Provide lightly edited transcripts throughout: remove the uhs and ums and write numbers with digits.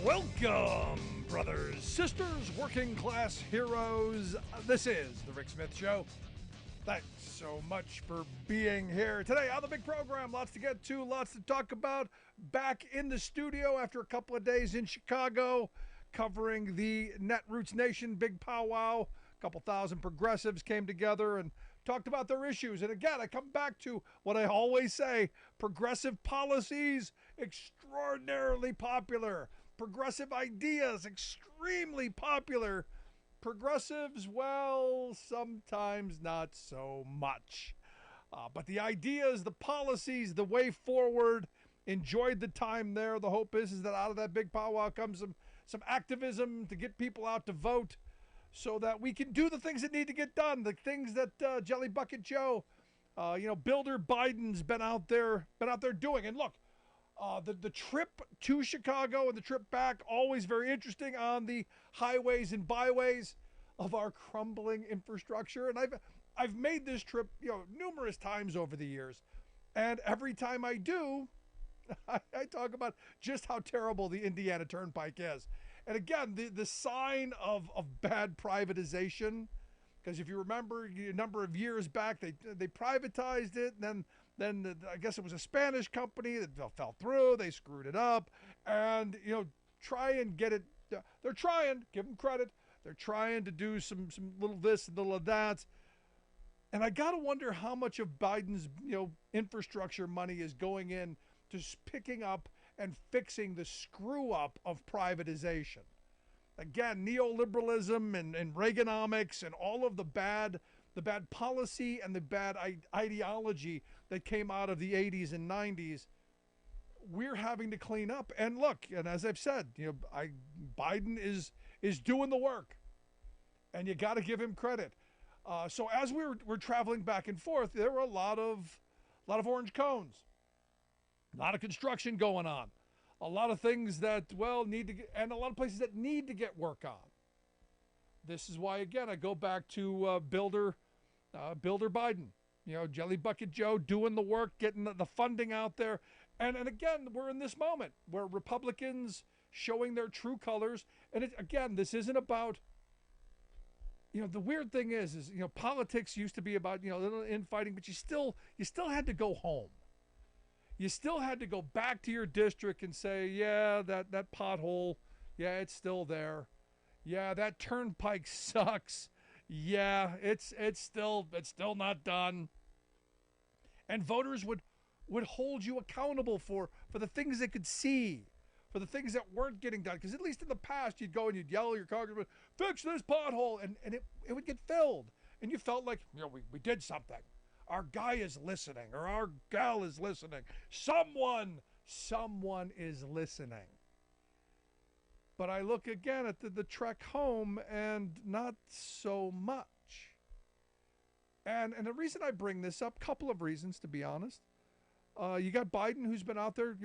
Welcome, brothers, sisters, working class heroes. This is The Rick Smith Show. Thanks so much for being here today on the big program. Lots to get to, lots to talk about. Back in the studio after a couple of days in Chicago, covering the Netroots Nation big powwow. A couple thousand progressives came together and talked about their issues. And again, I come back to what I always say: progressive policies, extraordinarily popular. Progressive ideas, extremely popular. Progressives, well, sometimes not so much. But the ideas, the policies, the way forward, enjoyed the time there. The hope is that out of that big powwow comes some activism to get people out to vote so that we can do the things that need to get done, the things that Jelly Bucket Joe, Builder Biden's been out there doing. And look, the trip to Chicago and the trip back, always very interesting on the highways and byways of our crumbling infrastructure. And I've made this trip, numerous times over the years. And every time I do, I talk about just how terrible the Indiana Turnpike is. And again, the sign of bad privatization, because if you remember a number of years back, they privatized it, and then I guess it was a Spanish company that fell through. They screwed it up, and try and get it. They're trying. Give them credit. They're trying to do some little this and little of that. And I gotta wonder how much of Biden's infrastructure money is going in to picking up and fixing the screw up of privatization. Again, neoliberalism and Reaganomics and all of the bad policy and the bad ideology that came out of the 80s and 90s, we're having to clean up. And look, and as I've said, Biden is doing the work, and you got to give him credit. So as we're traveling back and forth, there were a lot of orange cones, a lot of construction going on, a lot of things that need to get, and a lot of places that need to get work on. This is why, again, I go back to Builder Biden, Jelly Bucket Joe doing the work, getting the funding out there. And again, we're in this moment where Republicans showing their true colors. And again, this isn't about, the weird thing is politics used to be about, little infighting, but you still had to go home. You still had to go back to your district and say, yeah, that pothole, yeah, it's still there. Yeah, that turnpike sucks. Yeah, it's still not done. And voters would hold you accountable for the things they could see, for the things that weren't getting done. Because at least in the past, you'd go and you'd yell at your congressman, fix this pothole, and it would get filled. And you felt like, we did something. Our guy is listening, or our gal is listening. Someone is listening. But I look again at the trek home, and not so much. And the reason I bring this up, couple of reasons, to be honest. You got Biden, who's been out there,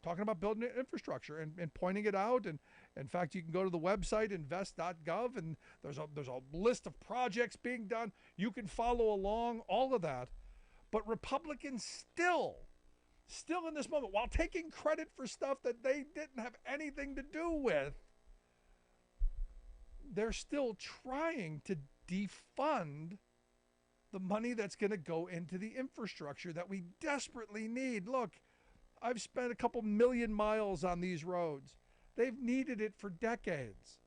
talking about building infrastructure and pointing it out. And in fact, you can go to the website invest.gov, and there's a list of projects being done. You can follow along, all of that. But Republicans still in this moment, while taking credit for stuff that they didn't have anything to do with, they're still trying to defund the money that's going to go into the infrastructure that we desperately need. Look, I've spent a couple million miles on these roads. They've needed it for decades.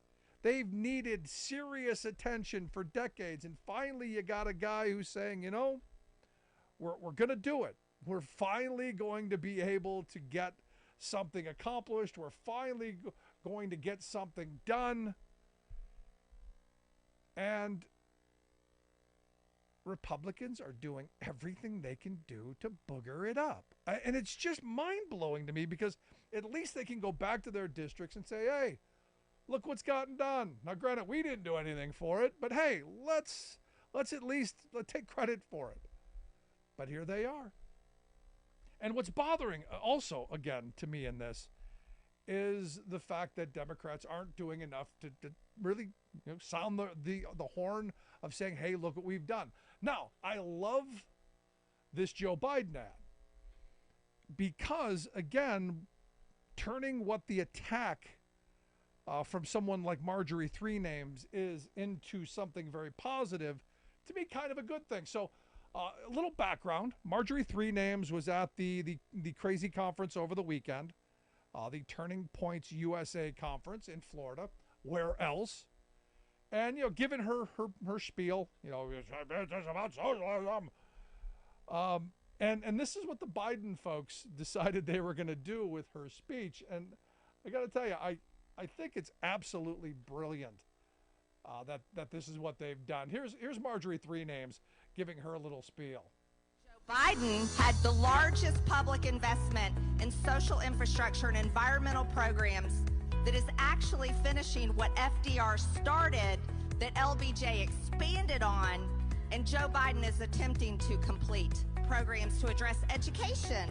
They've needed serious attention for decades. And finally, you got a guy who's saying, we're going to do it. We're finally going to be able to get something accomplished. We're finally going to get something done. And Republicans are doing everything they can do to booger it up. And it's just mind-blowing to me, because at least they can go back to their districts and say, hey, look what's gotten done. Now, granted, we didn't do anything for it, but hey, let's at least take credit for it. But here they are. And what's bothering also, again, to me in this is the fact that Democrats aren't doing enough to really sound the horn of saying, hey, look what we've done. Now, I love this Joe Biden ad because, again, turning what the attack from someone like Marjorie Three Names is into something very positive, to me, kind of a good thing. So, a little background: Marjorie Three Names was at the crazy conference over the weekend, the Turning Points USA conference in Florida. Where else? And given her spiel, it's about socialism. And this is what the Biden folks decided they were going to do with her speech. And I got to tell you, I think it's absolutely brilliant that this is what they've done. Here's Marjorie Three Names giving her little spiel. Joe Biden had the largest public investment in social infrastructure and environmental programs that is actually finishing what FDR started, that LBJ expanded on, and Joe Biden is attempting to complete. Programs to address education,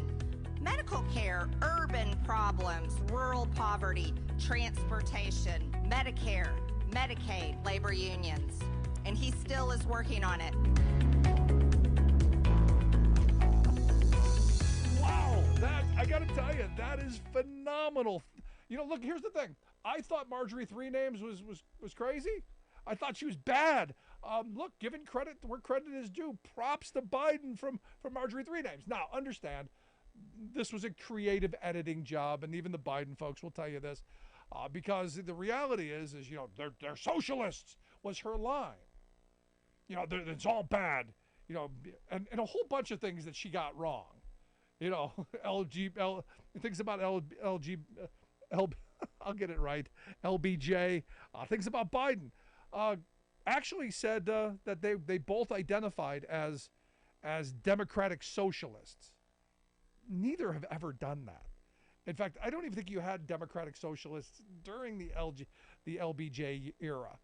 medical care, urban problems, rural poverty, transportation, Medicare, Medicaid, labor unions. And he still is working on it. Wow, I gotta tell you, that is phenomenal. Look, here's the thing. I thought Marjorie Three Names was crazy. I thought she was bad. Look, giving credit where credit is due. Props to Biden from Marjorie Three Names. Now, understand, this was a creative editing job, and even the Biden folks will tell you this, because the reality is they're socialists was her line. It's all bad. And a whole bunch of things that she got wrong. Things about I'll get it right. LBJ, things about Biden. Actually said that they both identified as democratic socialists. Neither have ever done that. In fact, I don't even think you had democratic socialists during the LBJ era.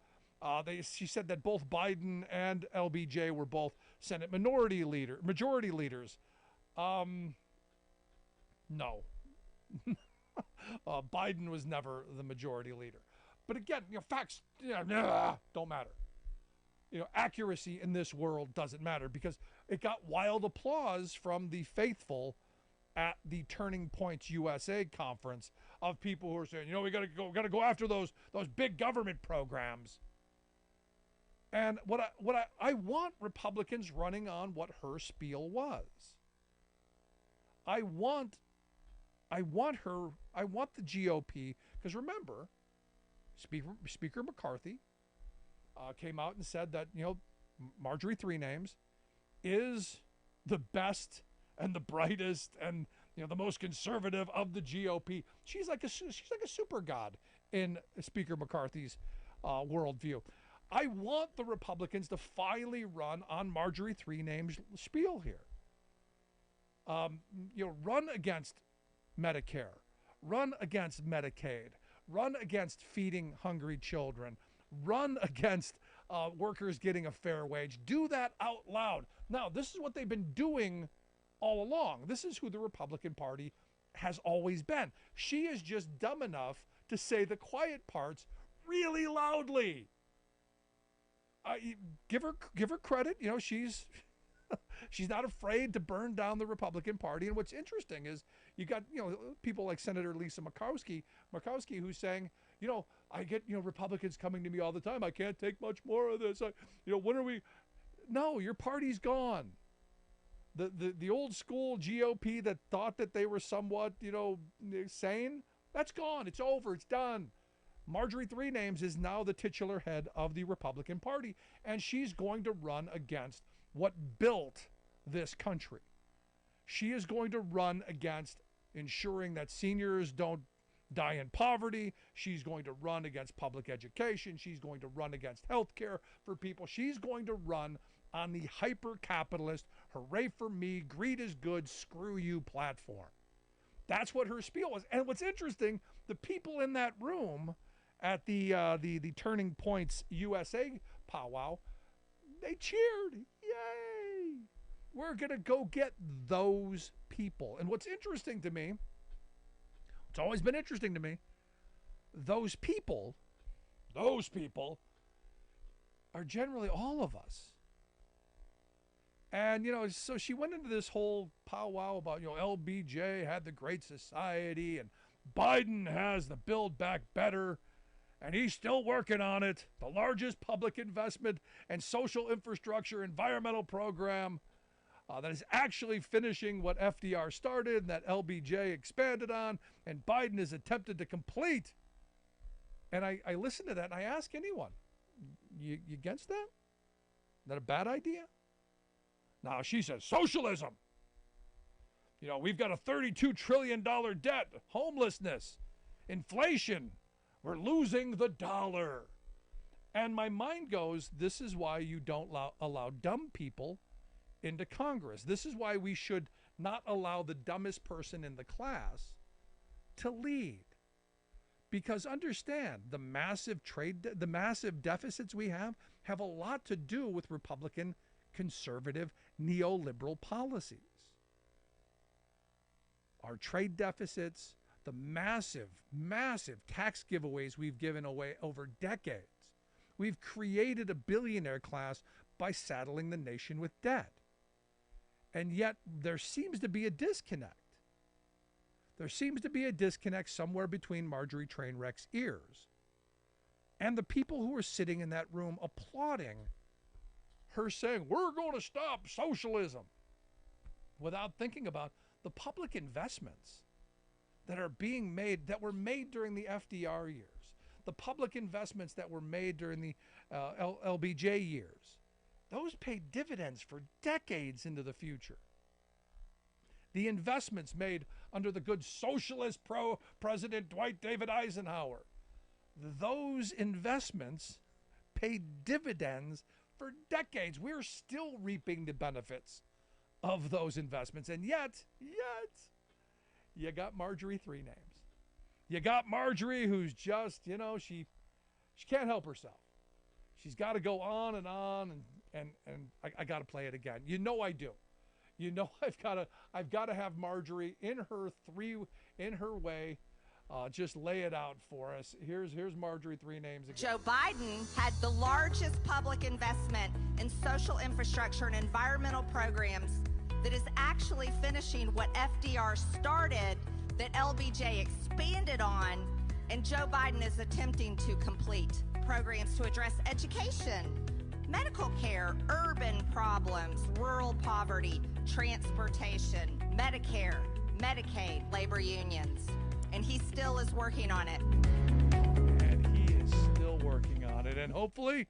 She said that both Biden and LBJ were both Senate majority leaders. No. Biden was never the majority leader. But again, facts don't matter. Accuracy in this world doesn't matter, because it got wild applause from the faithful at the Turning Points USA conference of people who are saying, we got to go after those big government programs. And what I want Republicans running on what her spiel was. I want the GOP, because remember, Speaker McCarthy came out and said that Marjorie Three Names is the best and the brightest and the most conservative of the GOP. She's like a super god in Speaker McCarthy's worldview. I want the Republicans to finally run on Marjorie Three Names' spiel here. Run against Medicare, run against Medicaid, run against feeding hungry children, run against workers getting a fair wage. Do that out loud. Now, this is what they've been doing all along. This is who the Republican Party has always been. She is just dumb enough to say the quiet parts really loudly. Give her credit. She's not afraid to burn down the Republican Party. And what's interesting is you got people like Senator Lisa Murkowski who's saying, I get Republicans coming to me all the time. I can't take much more of this. When are we? No, your party's gone. The old school GOP that thought that they were somewhat sane, that's gone. It's over. It's done. Marjorie Three Names is now the titular head of the Republican Party, and she's going to run against what built this country. She is going to run against ensuring that seniors don't die in poverty. She's going to run against public education. She's going to run against health care for people. She's going to run on the hyper-capitalist, hooray for me, greed is good, screw you platform. That's what her spiel was. And what's interesting, the people in that room at the Turning Points USA powwow, they cheered. Yay! We're going to go get those people. And what's interesting to me, it's always been interesting to me, those people are generally all of us. And, so she went into this whole powwow about, LBJ had the Great Society and Biden has the Build Back Better, and he's still working on it. The largest public investment and social infrastructure environmental program that is actually finishing what FDR started and that LBJ expanded on, and Biden has attempted to complete. And I listen to that and I ask anyone, you against that? Is that a bad idea? Now, she says socialism. You know, we've got a $32 trillion debt, homelessness, inflation. We're losing the dollar. And my mind goes, this is why you don't allow dumb people into Congress. This is why we should not allow the dumbest person in the class to lead. Because understand, the massive deficits we have a lot to do with Republican, conservative, neoliberal policies. Our trade deficits, the massive tax giveaways we've given away over decades. We've created a billionaire class by saddling the nation with debt. And yet there seems to be a disconnect. There seems to be a disconnect somewhere between Marjorie Trainwreck's ears and the people who are sitting in that room applauding her saying, we're going to stop socialism, without thinking about the public investments that are being made, that were made during the FDR years, the public investments that were made during the LBJ years. Those paid dividends for decades into the future. The investments made under the good socialist President Dwight David Eisenhower, those investments paid dividends for decades. We're still reaping the benefits of those investments. And yet, you got Marjorie three names. You got Marjorie, who's just, she can't help herself. She's got to go on, and I got to play it again. I do. I've got to have Marjorie in her way. Just lay it out for us. Here's Marjorie three names again. Joe Biden had the largest public investment in social infrastructure and environmental programs that is actually finishing what FDR started, that LBJ expanded on, and Joe Biden is attempting to complete. Programs to address education, medical care, urban problems, rural poverty, transportation, Medicare, Medicaid, labor unions. And he still is working on it. And he is still working on it. And hopefully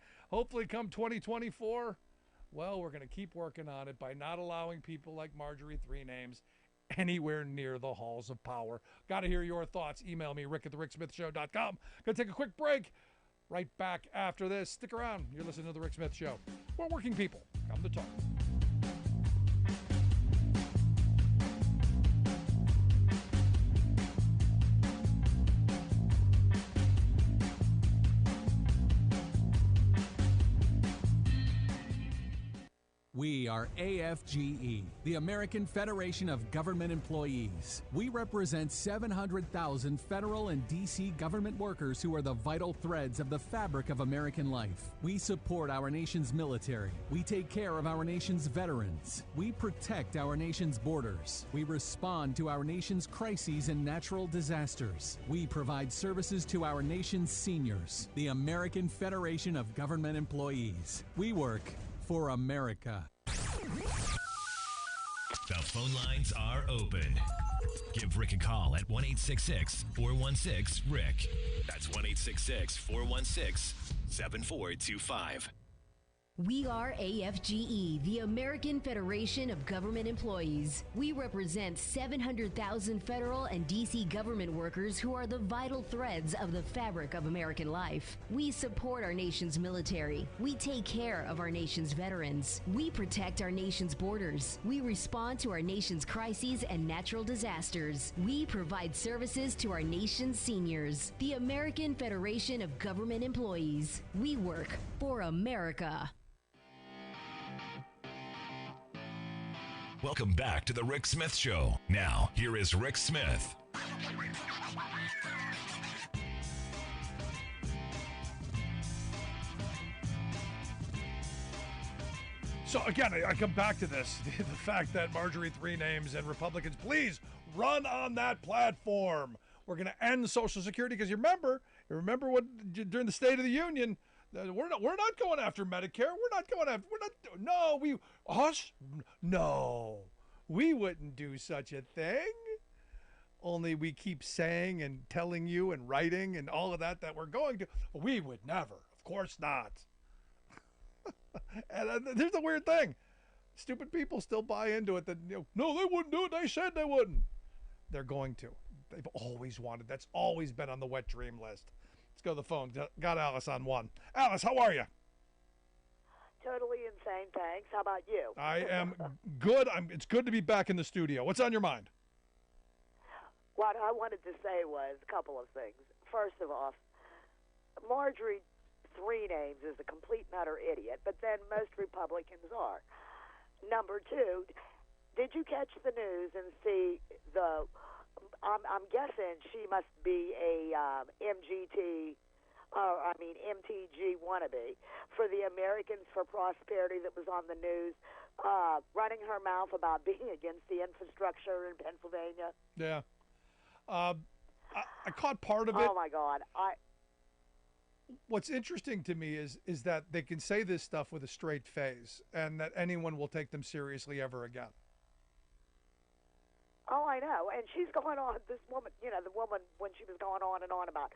come 2024, well, we're going to keep working on it by not allowing people like Marjorie three names anywhere near the halls of power. Got to hear your thoughts. Email me, rick@thericksmithshow.com. Going to take a quick break. Right back after this. Stick around. You're listening to The Rick Smith Show. We're working people. Come to talk. We are AFGE, the American Federation of Government Employees. We represent 700,000 federal and D.C. government workers who are the vital threads of the fabric of American life. We support our nation's military. We take care of our nation's veterans. We protect our nation's borders. We respond to our nation's crises and natural disasters. We provide services to our nation's seniors. The American Federation of Government Employees. We work for America. The phone lines are open. Give Rick a call at 1-866-416-RICK. That's 1-866-416-7425. We are AFGE, the American Federation of Government Employees. We represent 700,000 federal and D.C. government workers who are the vital threads of the fabric of American life. We support our nation's military. We take care of our nation's veterans. We protect our nation's borders. We respond to our nation's crises and natural disasters. We provide services to our nation's seniors. The American Federation of Government Employees. We work for America. Welcome back to The Rick Smith Show. Now, here is Rick Smith. So again, I come back to this, the fact that Marjorie three names and Republicans, please run on that platform. We're going to end Social Security because you remember what during the State of the Union, we're not going after Medicare. No, we wouldn't do such a thing. Only we keep saying and telling you and writing and all of that we're going to. We would never. Of course not. And here's the weird thing. Stupid people still buy into it that, no, they wouldn't do it. They said they wouldn't. They're going to. They've always wanted. That's always been on the wet dream list. Let's go to the phone. Got Alice on one. Alice, how are you? Totally insane, thanks. How about you? I am good. It's good to be back in the studio. What's on your mind? What I wanted to say was a couple of things. First of all, Marjorie Three Names is a complete and utter idiot, but then most Republicans are. Number two, did you catch the news and see the? I'm guessing she must be a MTG wannabe for the Americans for Prosperity that was on the news, running her mouth about being against the infrastructure in Pennsylvania. Yeah. I caught part of it. Oh my God! What's interesting to me is that they can say this stuff with a straight face, and that anyone will take them seriously ever again. Oh, I know. And she's going on, this woman, the woman when she was going on and on about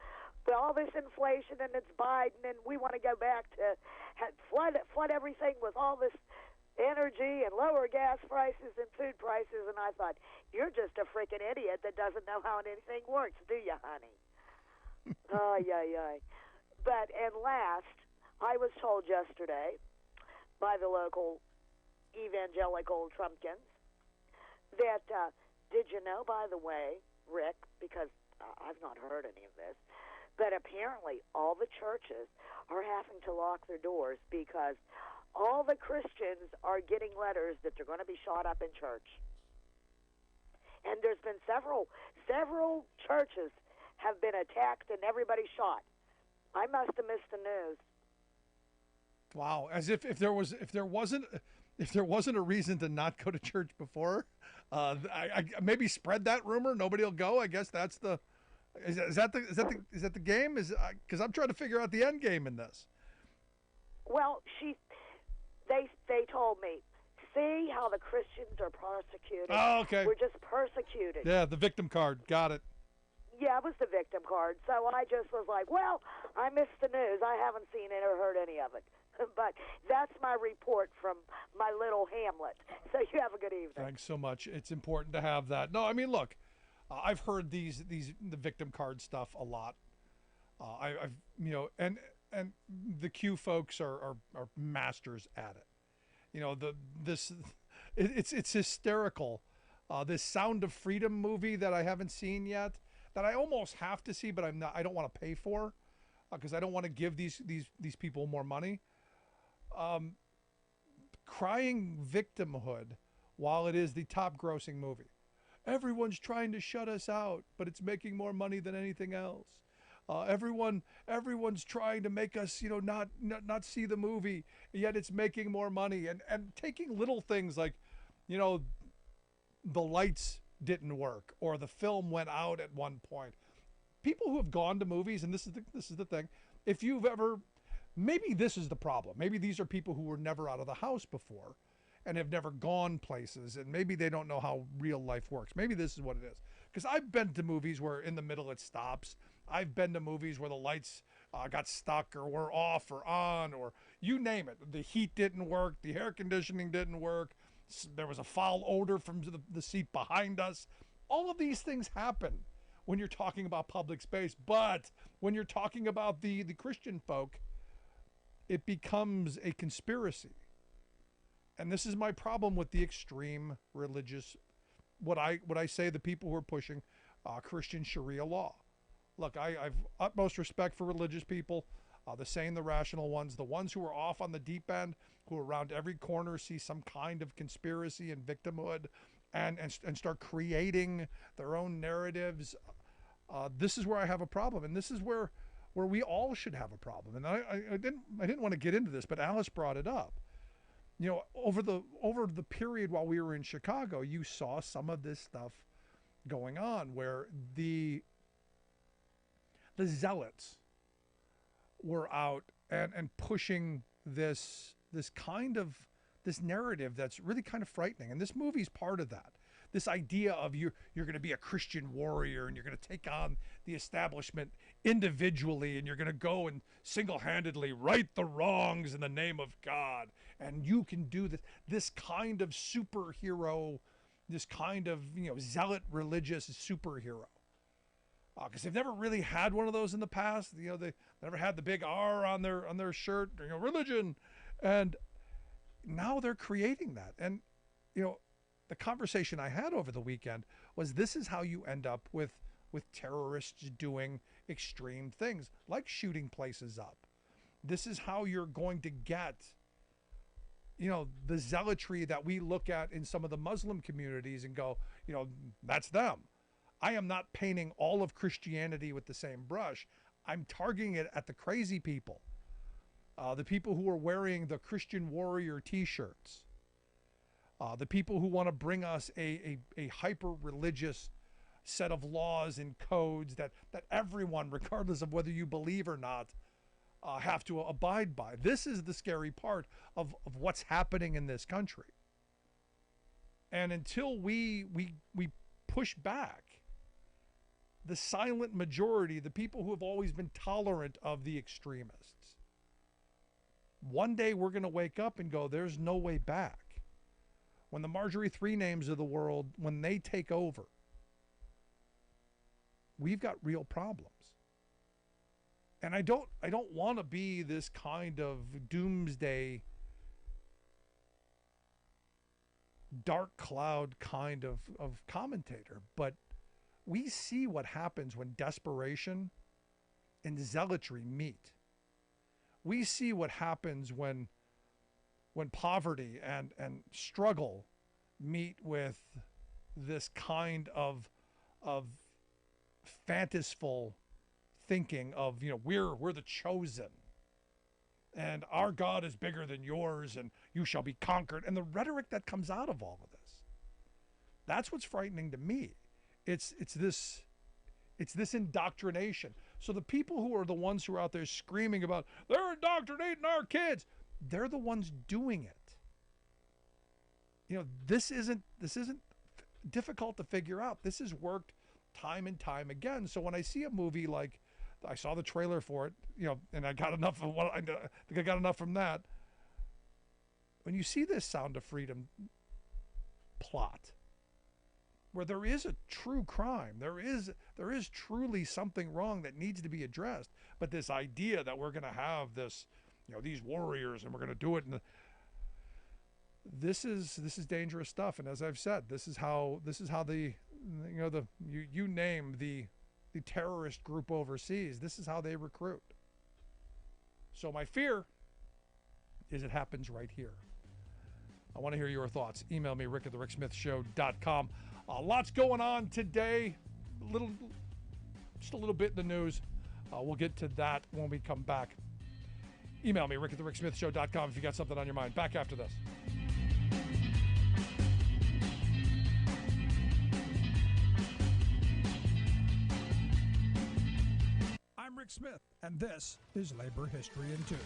all this inflation and it's Biden and we want to go back to flood everything with all this energy and lower gas prices and food prices. And I thought, you're just a freaking idiot that doesn't know how anything works, do you, honey? Oh, yeah. But, and last, I was told yesterday by the local evangelical Trumpkins that, did you know, by the way, Rick, because I've not heard any of this, but apparently all the churches are having to lock their doors because all the Christians are getting letters that they're going to be shot up in church. And there's been several churches have been attacked and everybody shot. I must have missed the news. Wow, as if there wasn't a reason to not go to church before, I maybe spread that rumor. Nobody will go. I guess that's the. Is that the game? Because I'm trying to figure out the end game in this. Well, they told me, see how the Christians are persecuted. Oh, okay. We're just persecuted. Yeah, the victim card. Got it. Yeah, it was the victim card. So I just was like, well, I missed the news. I haven't seen it or heard any of it. But that's my report from my little hamlet. So you have a good evening. Thanks so much. It's important to have that. No, I mean, look, I've heard the victim card stuff a lot. I've and the Q folks are masters at it. It's hysterical. This Sound of Freedom movie that I haven't seen yet, that I almost have to see, but I don't want to pay for, because I don't want to give these people more money. Crying victimhood while it is the top grossing movie. Everyone's trying to shut us out, but it's making more money than anything else. Everyone's trying to make us, not see the movie, yet it's making more money. And taking little things like, the lights didn't work or the film went out at one point. People who have gone to movies, and this is the thing, if you've ever, maybe this is the problem. Maybe these are people who were never out of the house before and have never gone places, and maybe they don't know how real life works. Maybe this is what it is. Because I've been to movies where in the middle it stops. I've been to movies where the lights got stuck or were off or on, or you name it. The heat didn't work. The air conditioning didn't work. There was a foul odor from the seat behind us. All of these things happen when you're talking about public space. But when you're talking about the Christian folk, it becomes a conspiracy. And this is my problem with the extreme religious, what I say, the people who are pushing Christian Sharia law. Look, I've utmost respect for religious people, the sane, the rational ones, the ones who are off on the deep end, who around every corner see some kind of conspiracy and victimhood and start creating their own narratives. This is where I have a problem, and this is where we all should have a problem. And I didn't want to get into this, but Alice brought it up. Over the period while we were in Chicago, you saw some of this stuff going on where the the zealots were out and pushing this narrative that's really kind of frightening. And this movie's part of that. This idea of you're going to be a Christian warrior and you're going to take on the establishment individually and you're going to go and single-handedly right the wrongs in the name of God. And you can do this kind of superhero, this kind of, zealot religious superhero. Because they've never really had one of those in the past. They never had the big R on their shirt, religion. And now they're creating that. And, the conversation I had over the weekend was this is how you end up with terrorists doing extreme things, like shooting places up. This is how you're going to get, the zealotry that we look at in some of the Muslim communities and go, that's them. I am not painting all of Christianity with the same brush. I'm targeting it at the crazy people, the people who are wearing the Christian warrior t-shirts, the people who want to bring us a hyper-religious set of laws and codes that everyone, regardless of whether you believe or not, have to abide by. This is the scary part of what's happening in this country. And until we push back, the silent majority, the people who have always been tolerant of the extremists, one day we're going to wake up and go, there's no way back. When the Marjorie Three Names of the world, when they take over, we've got real problems. And I don't want to be this kind of doomsday, dark cloud kind of commentator, but we see what happens when desperation and zealotry meet. We see what happens when poverty and struggle meet with this kind of fantasiful thinking of, we're the chosen and our God is bigger than yours and you shall be conquered. And the rhetoric that comes out of all of this, that's what's frightening to me. It's this indoctrination. So the people who are the ones who are out there screaming about they're indoctrinating our kids, they're the ones doing it. This isn't difficult to figure out. This has worked time and time again. So when I see a movie like, I saw the trailer for it, and I got enough of what I think I got enough from that. When you see this Sound of Freedom plot, where there is a true crime, there is truly something wrong that needs to be addressed, but this idea that we're going to have this, these warriors and we're going to do it, and this is dangerous stuff. And as I've said, this is how the you name the terrorist group overseas, this is how they recruit. So my fear is it happens right here. I want to hear your thoughts. Email me, rick@thericksmithshow.com. Lots going on today. Just a little bit in the news. We'll get to that when we come back. Email me, rick@thericksmithshow.com if you got something on your mind. Back after this. I'm Rick Smith, and this is Labor History in 2.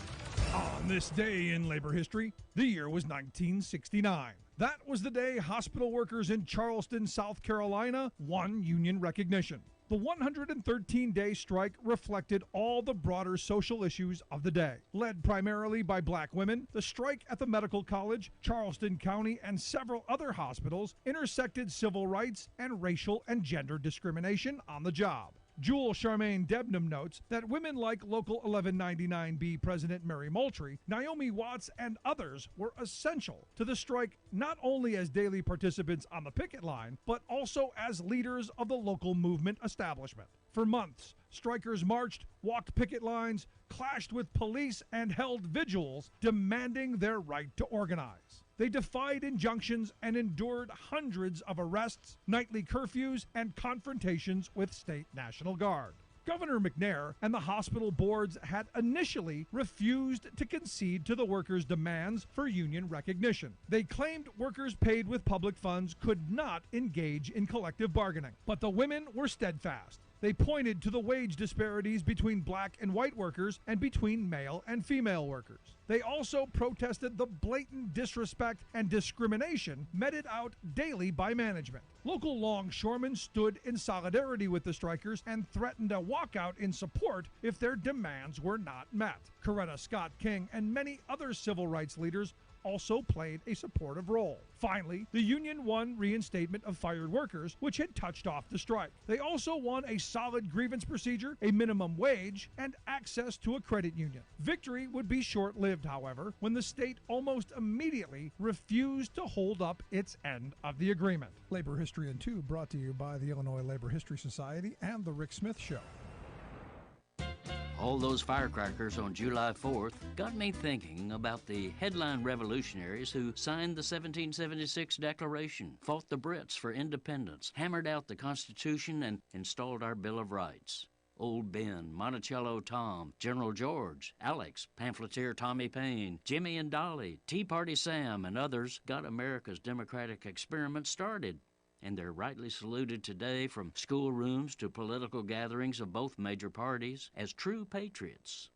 On this day in labor history, the year was 1969. That was the day hospital workers in Charleston, South Carolina, won union recognition. The 113-day strike reflected all the broader social issues of the day. Led primarily by black women, the strike at the medical college, Charleston County, and several other hospitals intersected civil rights and racial and gender discrimination on the job. Jewel Charmaine Debnam notes that women like Local 1199B President Mary Moultrie, Naomi Watts, and others were essential to the strike, not only as daily participants on the picket line, but also as leaders of the local movement establishment. For months, strikers marched, walked picket lines, clashed with police, and held vigils demanding their right to organize. They defied injunctions and endured hundreds of arrests, nightly curfews, and confrontations with state National Guard. Governor McNair and the hospital boards had initially refused to concede to the workers' demands for union recognition. They claimed workers paid with public funds could not engage in collective bargaining. But the women were steadfast. They pointed to the wage disparities between black and white workers and between male and female workers. They also protested the blatant disrespect and discrimination meted out daily by management. Local longshoremen stood in solidarity with the strikers and threatened a walkout in support if their demands were not met. Coretta Scott King and many other civil rights leaders also played a supportive role. Finally, the union won reinstatement of fired workers, which had touched off the strike. They also won a solid grievance procedure, a minimum wage, and access to a credit union. Victory would be short-lived, however, when the state almost immediately refused to hold up its end of the agreement. Labor History in 2 brought to you by the Illinois Labor History Society and The Rick Smith Show. All those firecrackers on July 4th got me thinking about the headline revolutionaries who signed the 1776 Declaration, fought the Brits for independence, hammered out the Constitution, and installed our Bill of Rights. Old Ben, Monticello Tom, General George, Alex, pamphleteer Tommy Payne, Jimmy and Dolly, Tea Party Sam, and others got America's democratic experiment started. And they're rightly saluted today from schoolrooms to political gatherings of both major parties as true patriots.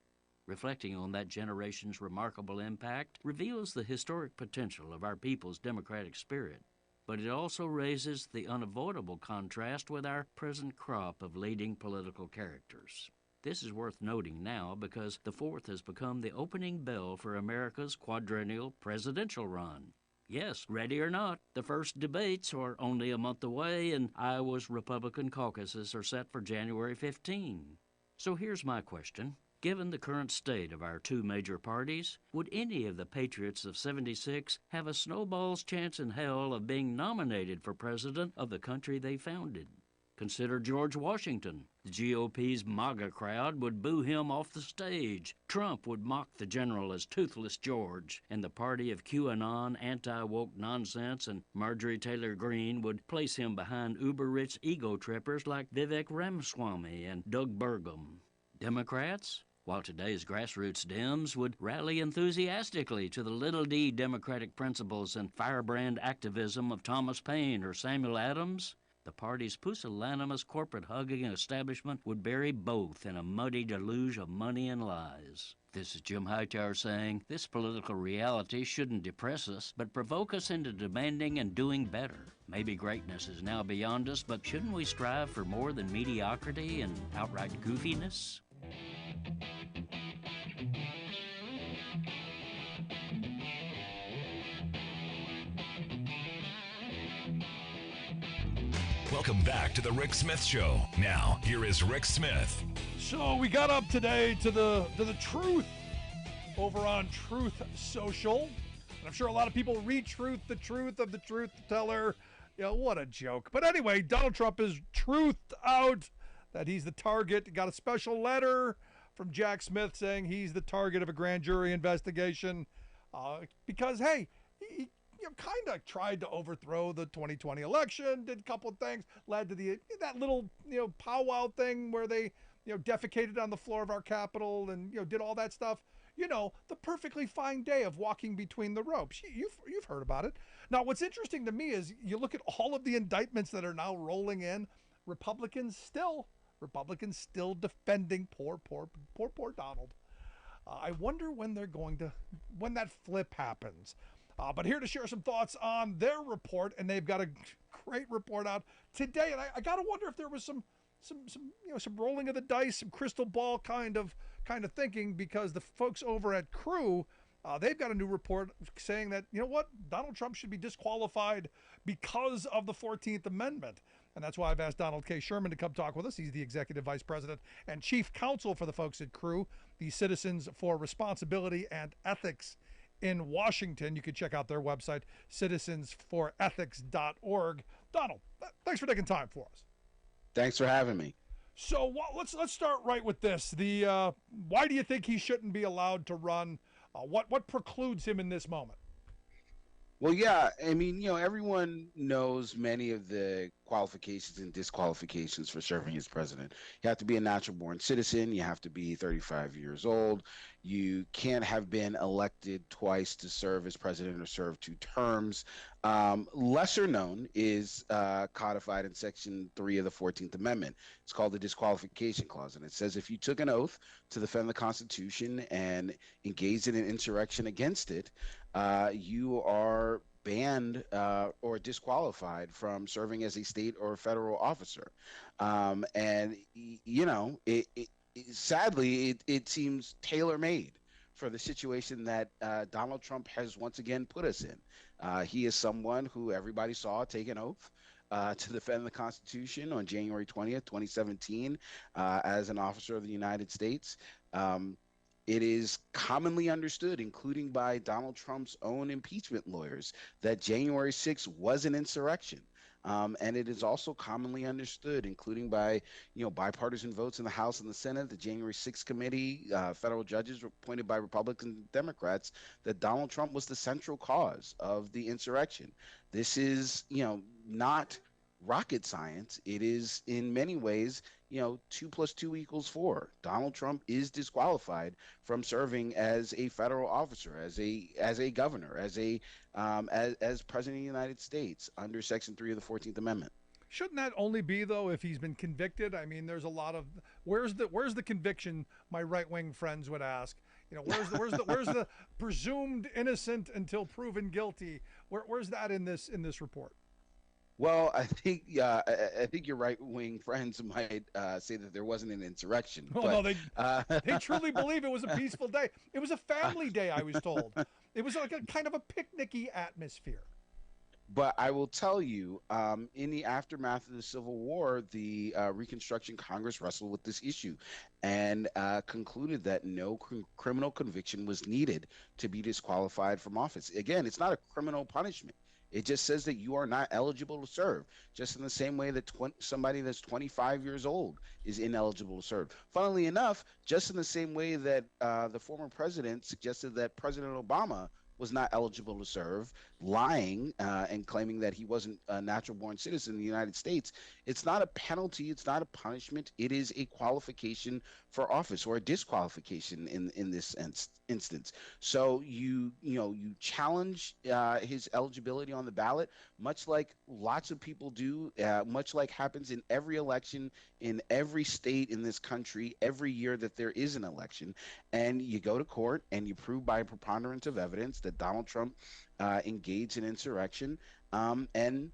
Reflecting on that generation's remarkable impact reveals the historic potential of our people's democratic spirit. But it also raises the unavoidable contrast with our present crop of leading political characters. This is worth noting now because the 4th has become the opening bell for America's quadrennial presidential run. Yes, ready or not, the first debates are only a month away, and Iowa's Republican caucuses are set for January 15. So here's my question. Given the current state of our two major parties, would any of the patriots of '76 have a snowball's chance in hell of being nominated for president of the country they founded? Consider George Washington. The GOP's MAGA crowd would boo him off the stage. Trump would mock the general as Toothless George, and the party of QAnon, anti-woke nonsense, and Marjorie Taylor Greene would place him behind uber-rich ego trippers like Vivek Ramaswamy and Doug Burgum. Democrats? While today's grassroots Dems would rally enthusiastically to the little d democratic principles and firebrand activism of Thomas Paine or Samuel Adams, the party's pusillanimous corporate-hugging establishment would bury both in a muddy deluge of money and lies. This is Jim Hightower saying, this political reality shouldn't depress us, but provoke us into demanding and doing better. Maybe greatness is now beyond us, but shouldn't we strive for more than mediocrity and outright goofiness? Welcome back to the Rick Smith Show. Now, here is Rick Smith. So we got up today to the truth over on Truth Social. And I'm sure a lot of people re-truth the truth of the truth teller. You know, what a joke. But anyway, Donald Trump is truthed out that he's the target. Got a special letter from Jack Smith saying he's the target of a grand jury investigation because, hey, he kind of tried to overthrow the 2020 election, did a couple of things, led to that little, powwow thing where they, defecated on the floor of our Capitol and, did all that stuff. The perfectly fine day of walking between the ropes. You've heard about it. Now, what's interesting to me is you look at all of the indictments that are now rolling in, Republicans still defending poor Donald. I wonder when when that flip happens. But here to share some thoughts on their report, and they've got a great report out today. And I got to wonder if there was some rolling of the dice, some crystal ball kind of thinking, because the folks over at Crew, they've got a new report saying that, Donald Trump should be disqualified because of the 14th Amendment. And that's why I've asked Donald K. Sherman to come talk with us. He's the executive vice president and chief counsel for the folks at Crew, the Citizens for Responsibility and Ethics in Washington. You can check out their website, citizensforethics.org. Donald, thanks for taking time for us. Thanks for having me. So let's start right with this. Why do you think he shouldn't be allowed to run? What precludes him in this moment? Well, yeah, I mean, everyone knows many of the qualifications and disqualifications for serving as president. You have to be a natural born citizen. You have to be 35 years old. You can't have been elected twice to serve as president or serve 2 terms. Lesser known is codified in Section 3 of the 14th Amendment. It's called the Disqualification Clause. And it says if you took an oath to defend the Constitution and engaged in an insurrection against it, you are banned or disqualified from serving as a state or federal officer. And, you know, sadly, it seems tailor-made for the situation that Donald Trump has once again put us in. He is someone who everybody saw take an oath to defend the Constitution on January 20th, 2017, as an officer of the United States. It is commonly understood, including by Donald Trump's own impeachment lawyers, that January 6th was an insurrection. And it is also commonly understood, including by bipartisan votes in the House and the Senate, the January 6th committee, federal judges appointed by Republicans and Democrats, that Donald Trump was the central cause of the insurrection. This is, not rocket science. It is in many ways, 2 + 2 = 4. Donald Trump is disqualified from serving as a federal officer, as a governor, as president of the United States under Section 3 of the 14th Amendment. Shouldn't that only be, though, if he's been convicted? I mean, there's a lot of where's the conviction? My right-wing friends would ask. Where's the presumed innocent until proven guilty? Where's that in this report? Well, I think your right-wing friends might say that there wasn't an insurrection. Oh, but, no, they truly believe it was a peaceful day. It was a family day, I was told. It was like a kind of a picnicky atmosphere. But I will tell you, in the aftermath of the Civil War, the Reconstruction Congress wrestled with this issue and concluded that no criminal conviction was needed to be disqualified from office. Again, it's not a criminal punishment. It just says that you are not eligible to serve, just in the same way that somebody that's 25 years old is ineligible to serve. Funnily enough, just in the same way that the former president suggested that President Obama was not eligible to serve, lying and claiming that he wasn't a natural-born citizen in the United States. It's not a penalty. It's not a punishment. It is a qualification for office, or a disqualification in this instance. So you challenge his eligibility on the ballot, much like lots of people do, much like happens in every election in every state in this country every year that there is an election, and you go to court and you prove by a preponderance of evidence that Donald Trump engaged in insurrection, and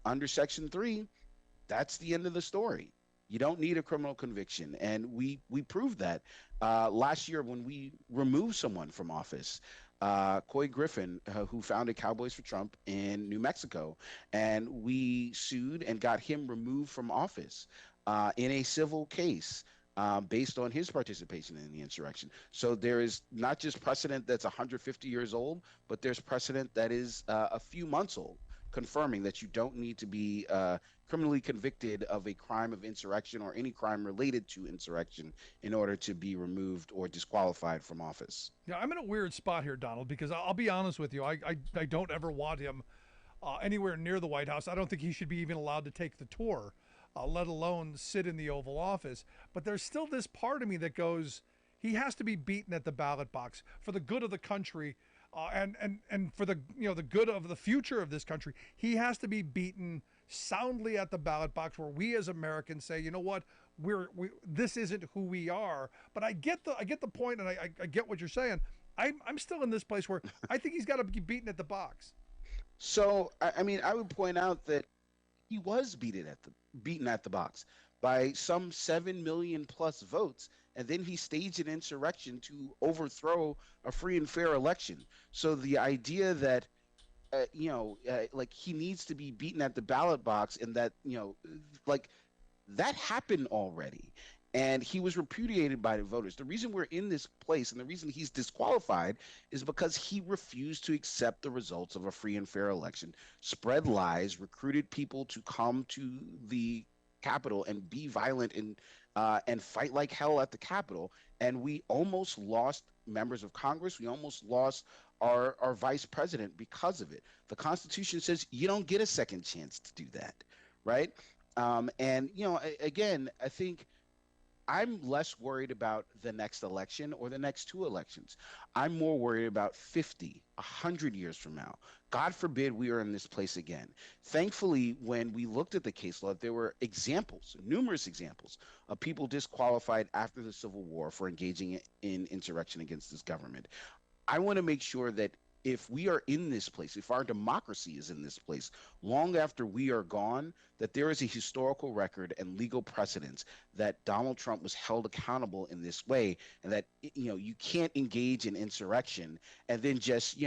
under Section 3, that's the end of the story. You don't need a criminal conviction, and we proved that last year when we removed someone from office, Coy Griffin, who founded Cowboys for Trump in New Mexico, and we sued and got him removed from office in a civil case based on his participation in the insurrection. So there is not just precedent that's 150 years old, but there's precedent that is a few months old, confirming that you don't need to be criminally convicted of a crime of insurrection or any crime related to insurrection in order to be removed or disqualified from office. Yeah, I'm in a weird spot here, Donald, because I'll be honest with you. I don't ever want him anywhere near the White House. I don't think he should be even allowed to take the tour, let alone sit in the Oval Office. But there's still this part of me that goes, he has to be beaten at the ballot box for the good of the country, and for the the good of the future of this country. He has to be beaten soundly at the ballot box, where we as Americans say, you know what, this isn't who we are. But I get the point, and I get what you're saying. I'm still in this place where I think he's got to be beaten at the box. So I mean, I would point out that he was beaten at the box by some 7 million plus votes, and then he staged an insurrection to overthrow a free and fair election. So the idea that like he needs to be beaten at the ballot box, and that like that happened already, and he was repudiated by the voters. The reason we're in this place and the reason he's disqualified is because he refused to accept the results of a free and fair election, spread lies, recruited people to come to the Capitol and be violent and fight like hell at the Capitol. And we almost lost members of Congress. We almost lost our vice president because of it. The Constitution says you don't get a second chance to do that, right? And again, I think I'm less worried about the next election or the next two elections. I'm more worried about 50, 100 years from now. God forbid we are in this place again. Thankfully, when we looked at the case law, there were examples, numerous examples of people disqualified after the Civil War for engaging in insurrection against this government. I want to make sure that if we are in this place, if our democracy is in this place, long after we are gone, that there is a historical record and legal precedence that Donald Trump was held accountable in this way, and that you can't engage in insurrection and then just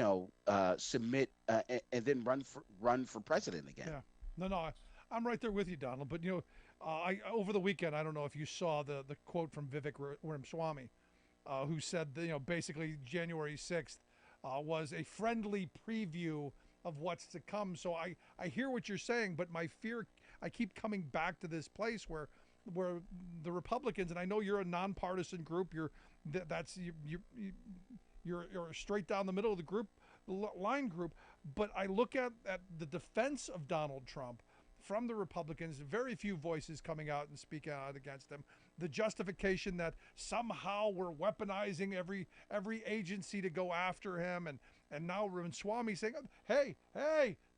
submit and then run for president again. Yeah, no, I'm right there with you, Donald. But I over the weekend, I don't know if you saw the quote from Vivek Ramaswamy, who said that, basically January 6th was a friendly preview of what's to come. So I hear what you're saying, but my fear, I keep coming back to this place where the Republicans, and I know you're a nonpartisan group, you're straight down the middle of the line group, but I look at the defense of Donald Trump from the Republicans, very few voices coming out and speaking out against him. The justification that somehow we're weaponizing every agency to go after him, and now Ramaswamy saying, hey,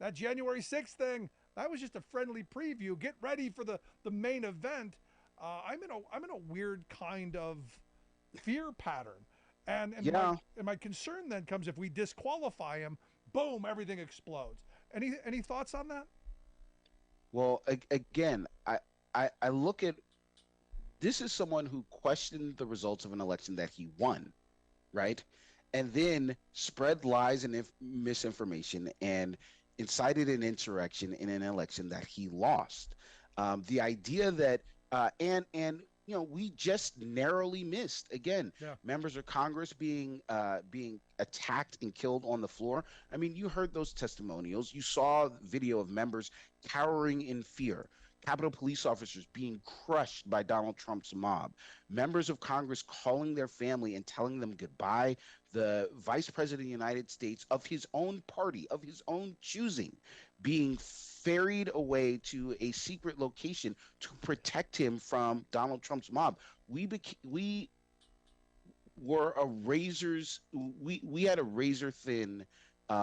that January 6th thing, that was just a friendly preview. Get ready for the main event. I'm in a weird kind of fear pattern, and my concern then comes if we disqualify him, boom, everything explodes. Any thoughts on that? Well, again, I look at this is someone who questioned the results of an election that he won, right? And then spread lies and misinformation and incited an insurrection in an election that he lost. The idea that we just narrowly missed members of Congress being attacked and killed on the floor. I mean, you heard those testimonials. You saw video of members cowering in fear. Capitol police officers being crushed by Donald Trump's mob, members of Congress calling their family and telling them goodbye, the vice president of the United States of his own party, of his own choosing, being ferried away to a secret location to protect him from Donald Trump's mob. We had a razor thin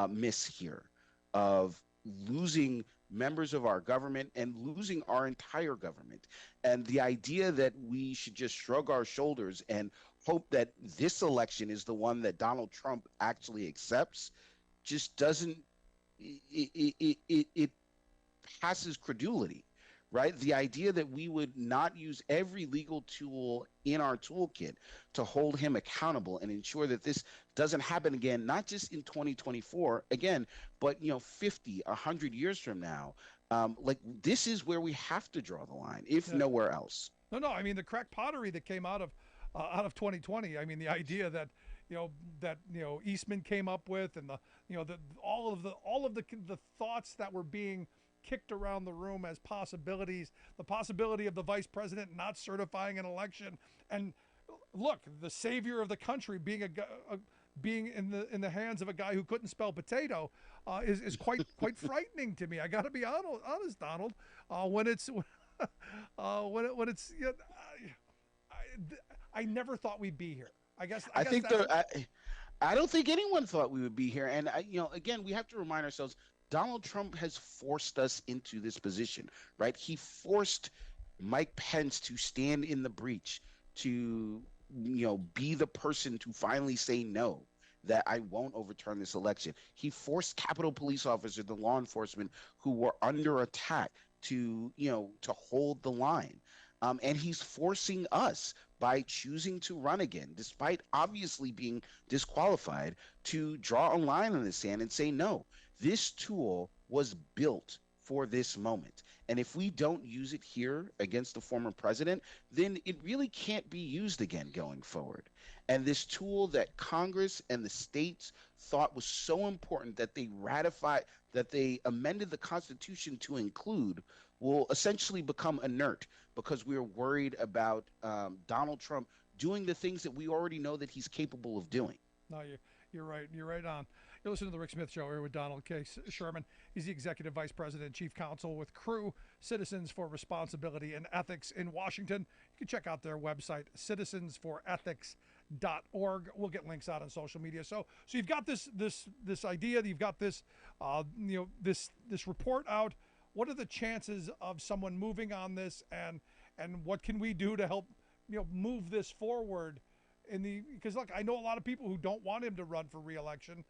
miss here of losing members of our government and losing our entire government. And the idea that we should just shrug our shoulders and hope that this election is the one that Donald Trump actually accepts just doesn't, it passes credulity, right? The idea that we would not use every legal tool in our toolkit to hold him accountable and ensure that this doesn't happen again, not just in 2024 again, but 50, 100 years from now. This is where we have to draw the line, if nowhere else. No. I mean, the crack pottery that came out of 2020. I mean, the idea that Eastman came up with, and all of the thoughts that were being kicked around the room as possibilities, the possibility of the vice president not certifying an election, and look, the savior of the country being in the hands of a guy who couldn't spell potato is quite frightening to me. I got to be honest, Donald. I never thought we'd be here. I don't think anyone thought we would be here, and again, we have to remind ourselves. Donald Trump has forced us into this position, right? He forced Mike Pence to stand in the breach, to, be the person to finally say no, that I won't overturn this election. He forced Capitol police officers, the law enforcement who were under attack to hold the line. And he's forcing us by choosing to run again, despite obviously being disqualified, to draw a line in the sand and say no. This tool was built for this moment. And if we don't use it here against the former president, then it really can't be used again going forward. And this tool that Congress and the states thought was so important that they amended the Constitution to include will essentially become inert because we're worried about Donald Trump doing the things that we already know that he's capable of doing. No, you're right. You're right on. You're listening to the Rick Smith Show here with Donald K. Sherman. He's the Executive Vice President and Chief Counsel with CREW, Citizens for Responsibility and Ethics in Washington. You can check out their website, citizensforethics.org. We'll get links out on social media. So you've got this idea, you've got this this report out. What are the chances of someone moving on this, and what can we do to help move this forward? Because look, I know a lot of people who don't want him to run for re-election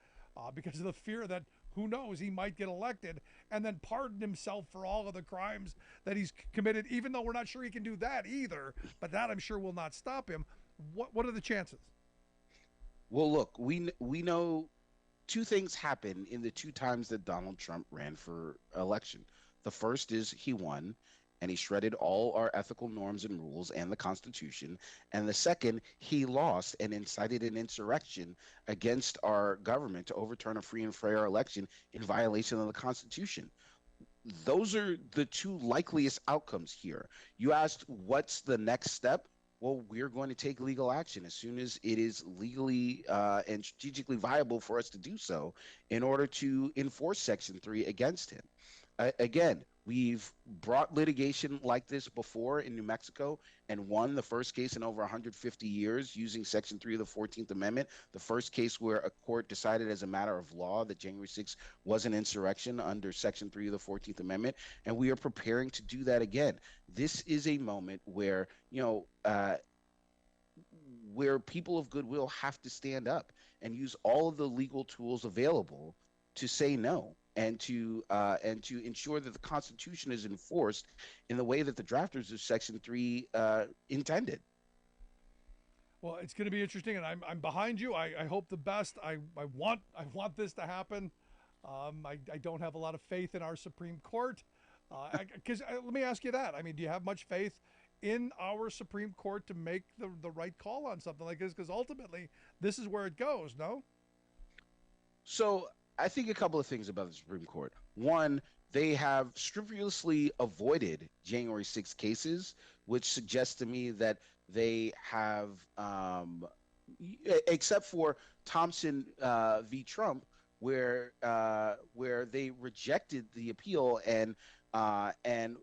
because of the fear that, who knows, he might get elected and then pardon himself for all of the crimes that he's committed, even though we're not sure he can do that either. But that, I'm sure, will not stop him. What are the chances? Well, look, we know two things happened in the two times that Donald Trump ran for election. The first is he won, and he shredded all our ethical norms and rules and the Constitution. And the second, he lost and incited an insurrection against our government to overturn a free and fair election in violation of the Constitution. Those are the two likeliest outcomes here. You asked, what's the next step? Well, we're going to take legal action as soon as it is legally and strategically viable for us to do so in order to enforce Section 3 against him. Again, we've brought litigation like this before in New Mexico and won the first case in over 150 years using Section 3 of the 14th Amendment, the first case where a court decided as a matter of law that January 6th was an insurrection under Section 3 of the 14th Amendment, and we are preparing to do that again. This is a moment where, where people of goodwill have to stand up and use all of the legal tools available to say no. And to ensure that the Constitution is enforced in the way that the drafters of Section 3 intended. Well, it's going to be interesting, and I'm behind you. I hope the best. I want this to happen. I don't have a lot of faith in our Supreme Court. Because let me ask you that. I mean, do you have much faith in our Supreme Court to make the right call on something like this? Because ultimately, this is where it goes. No. So I think a couple of things about the Supreme Court. One, they have scrupulously avoided January 6 cases, which suggests to me that they have, except for Thompson v. Trump, where they rejected the appeal and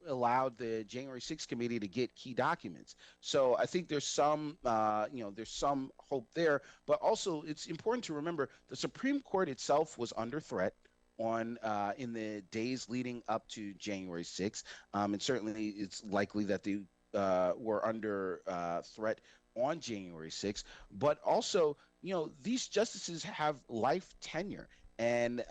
allowed the January 6th committee to get key documents. So I think there's some hope there, but also it's important to remember the Supreme Court itself was under threat in the days leading up to January 6th. And certainly it's likely that they were under threat on January 6th, but also, these justices have life tenure. And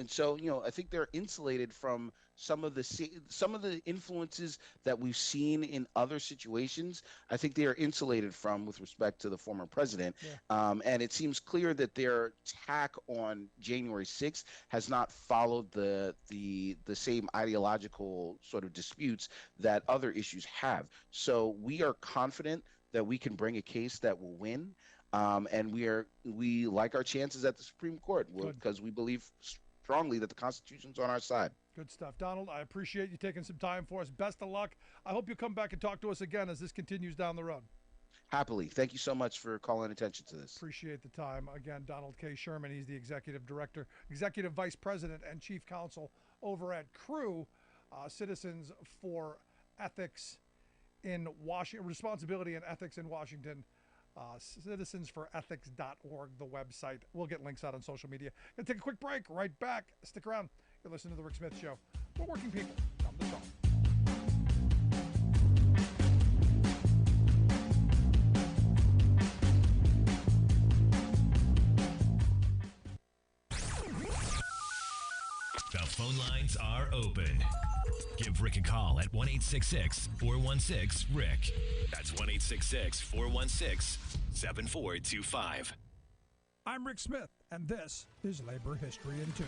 so, I think they're insulated from some of the influences that we've seen in other situations. I think they are insulated from with respect to the former president. Yeah. And it seems clear that their tack on January 6th has not followed the same ideological sort of disputes that other issues have. So we are confident that we can bring a case that will win. And we like our chances at the Supreme Court because we believe strongly that the Constitution's on our side. Good stuff. Donald, I appreciate you taking some time for us. Best of luck. I hope you'll come back and talk to us again as this continues down the road. Happily. Thank you so much for calling attention to this. Appreciate the time. Again, Donald K. Sherman, he's the Executive Director, Executive Vice President, and Chief Counsel over at CREW, Citizens for Ethics in Washington, Responsibility and Ethics in Washington. Citizensforethics.org, the website. We'll get links out on social media. Gonna take a quick break. Right back. Stick around. You're listening to The Rick Smith Show. We're working people. Come to talk. The phone lines are open. Give Rick a call at 1-866-416-RICK. That's 1-866-416-7425. I'm Rick Smith, and this is Labor History in 2.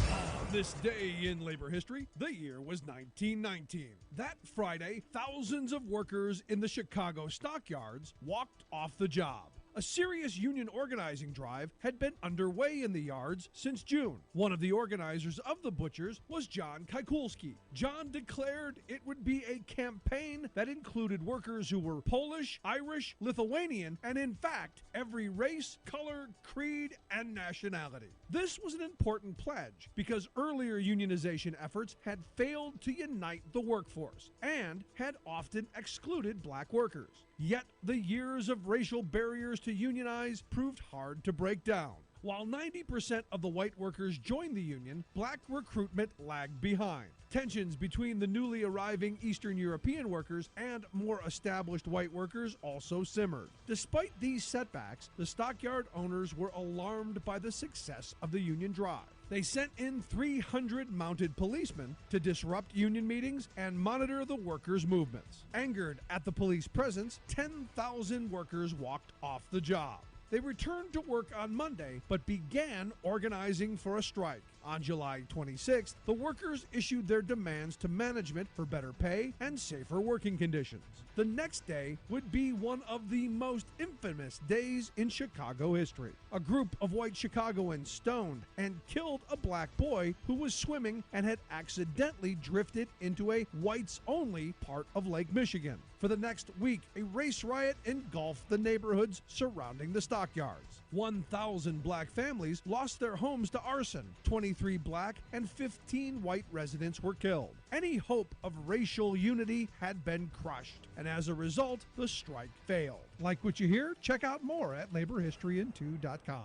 On this day in labor history, the year was 1919. That Friday, thousands of workers in the Chicago stockyards walked off the job. A serious union organizing drive had been underway in the yards since June. One of the organizers of the butchers was John Kikulski. John declared it would be a campaign that included workers who were Polish, Irish, Lithuanian, and in fact, every race, color, creed, and nationality. This was an important pledge because earlier unionization efforts had failed to unite the workforce and had often excluded black workers. Yet the years of racial barriers to unionize proved hard to break down. While 90% of the white workers joined the union, black recruitment lagged behind. Tensions between the newly arriving Eastern European workers and more established white workers also simmered. Despite these setbacks, the stockyard owners were alarmed by the success of the union drive. They sent in 300 mounted policemen to disrupt union meetings and monitor the workers' movements. Angered at the police presence, 10,000 workers walked off the job. They returned to work on Monday, but began organizing for a strike. On July 26th, the workers issued their demands to management for better pay and safer working conditions. The next day would be one of the most infamous days in Chicago history. A group of white Chicagoans stoned and killed a black boy who was swimming and had accidentally drifted into a whites-only part of Lake Michigan. For the next week, a race riot engulfed the neighborhoods surrounding the stockyards. 1,000 black families lost their homes to arson. 23 black and 15 white residents were killed. Any hope of racial unity had been crushed, and as a result, the strike failed. Like what you hear? Check out more at laborhistoryin2.com.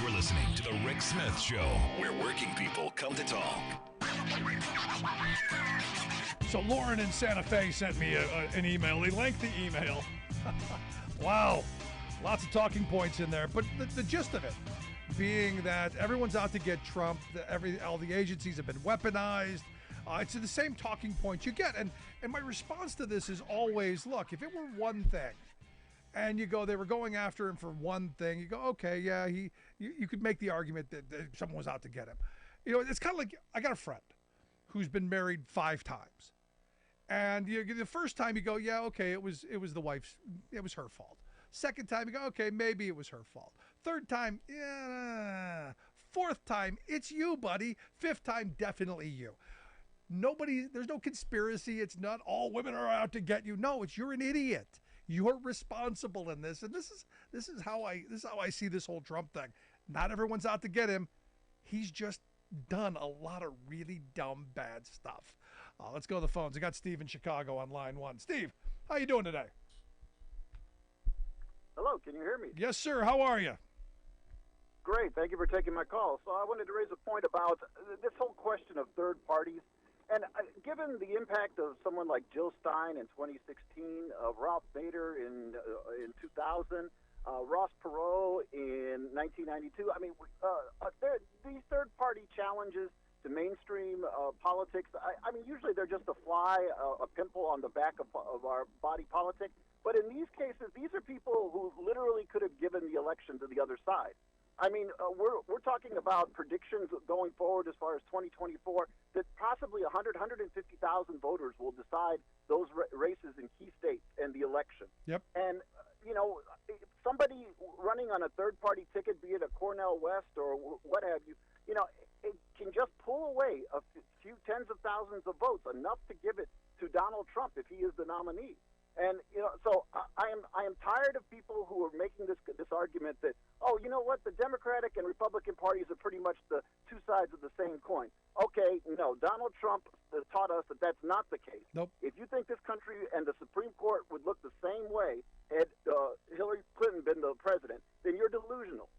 You're listening to The Rick Smith Show, where working people come to talk. So Lauren in Santa Fe sent me an email, a lengthy email. Wow, lots of talking points in there, but the gist of it being that everyone's out to get Trump, all the agencies have been weaponized. It's the same talking points you get, and my response to this is always, look, if it were one thing, and you go, they were going after him for one thing, you go, okay, yeah, you could make the argument that someone was out to get him. You know, it's kind of like, I got a friend who's been married 5 times. And the first time you go, yeah, okay, it was the wife's, it was her fault. Second time you go, okay, maybe it was her fault. Third time, yeah. Fourth time, it's you, buddy. Fifth time, definitely you. There's no conspiracy. It's not all women are out to get you. No, you're an idiot. You're responsible in this. And this is how I see this whole Trump thing. Not everyone's out to get him. He's just done a lot of really dumb, bad stuff. Let's go to the phones. I got Steve in Chicago on line 1. Steve, how you doing today? Hello, can you hear me? Yes, sir. How are you? Great. Thank you for taking my call. So I wanted to raise a point about this whole question of third parties. And given the impact of someone like Jill Stein in 2016, Ralph Nader in 2000, Ross Perot in 1992, I mean, these third-party challenges to mainstream politics, I mean, usually they're just a fly, a pimple on the back of our body politic. But in these cases, these are people who literally could have given the election to the other side. I mean, we're talking about predictions going forward as far as 2024 that possibly 150,000 voters will decide those races in key states and the election. Yep. And, you know, somebody running on a third-party ticket, be it a Cornell West or what have you, you know, it can just pull away a few tens of thousands of votes, enough to give it to Donald Trump if he is the nominee. And, you know, so I am tired of people who are making this argument that, oh, you know what, the Democratic and Republican parties are pretty much the two sides of the same coin. Okay, no, Donald Trump has taught us that that's not the case. Nope. If you think this country and the Supreme Court would look the same way had Hillary Clinton been the president, then you're delusional.